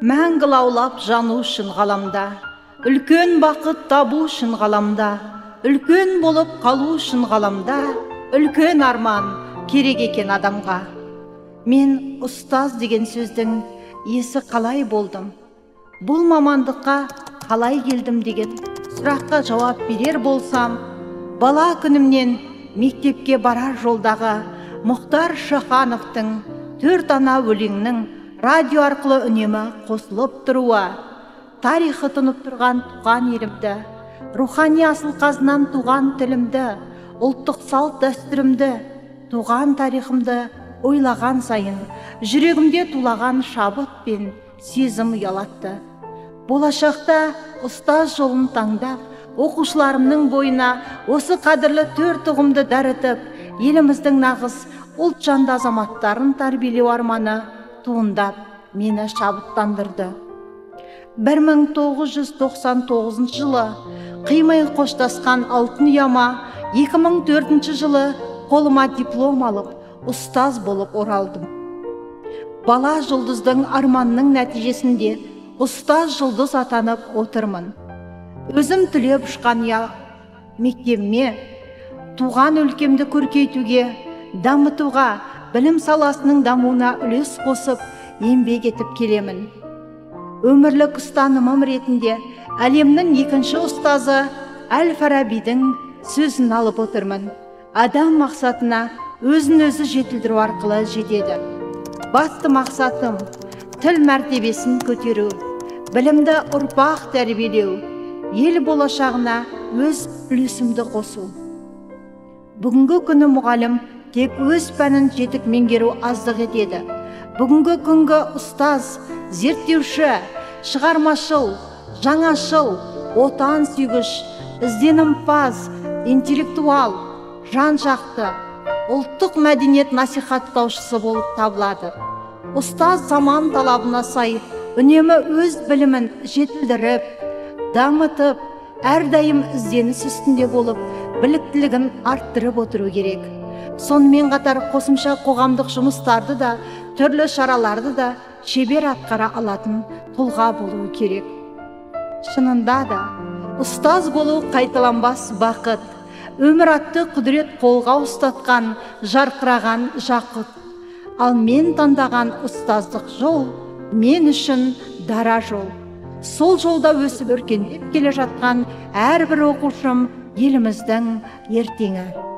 Мәңгі лаулап жану үшін ғаламда, үлкен бақыт табу үшін ғаламда, үлкен болып қалу үшін ғаламда, үлкен арман керек екен адамға. Мен ұстаз деген сөздің есі қалай болдым? Бұл мамандыққа қалай келдім деген сұраққа жауап берер болсам, бала күнімнен мектепке барар жолдағы Мұхтар Шахановтың «Төрт ана» өлеңнің радио арқылы үнемі қосылып тұруы, тарихы тұнып тұрған туған елімді, рухани асыл қазынан туған тілімді, ұлттық салт дәстүрімді, туған тарихымды ойлаған сайын жүрегімде тулаған шабыт пен сезім ұялатты. Болашақта ұстаз жолын таңдап, оқушыларымның бойына осы қадірлі төрт ұғымды дәрітіп, еліміздің нағыз ұлтжанды азаматтарын тәрбиелеу арманы туындап, мені шабыттандырды. 1999 жылы қимай қоштасқан алтын ұяма 2004 жылы қолыма диплом алып, ұстаз болып оралдым. Бала жұлдыздың арманның нәтижесінде ұстаз жұлдыз атанып отырмын. Өзім түлеп ұшқан мектебіме, туған өлкемді көркейтуге, дамытуға, білім саласының дамуына үлес қосып, еңбек етіп келемін. Өмірлік ұстанымым ретінде әлемнің екінші ұстазы Әл-Фарабидің сөзін алып отырмын. Адам мақсатына өзін-өзі жетілдіру арқылы жетеді. Басты мақсатым тіл мәртебесін көтеру, білімді ұрпақ тәрбиелеу, ел болашағына өз үлесімді қосу. Бүгінгі күні мұғалім тек өз пәнін жетік меңгеру аздық етеді. Бүгінгі күнгі ұстаз, зерттеуші, шығармашыл, жаңашыл, отан сүйгіш, ізденімпаз, интеллектуал, жан-жақты, ұлттық мәдениет насихаттаушысы болып табылады. Ұстаз заман талабына сай үнемі өз білімін жетілдіріп, дамытып, әрдайым ізденіс үстінде болып, біліктілігін арттырып отыру керек. Сонымен қатар қосымша қоғамдық жұмыстарды да, түрлі шараларды да шебер атқара алатын тұлға болуы керек. Шынында да, ұстаз болу қайталанбас бақыт, өмір атты құдірет қолға ұстатқан, жарқыраған жақұт. Ал мен таңдаған ұстаздық жол мен үшін дара жол. Сол жолда өсіп өркендеп келе жатқан әрбір оқушым еліміздің ертеңі.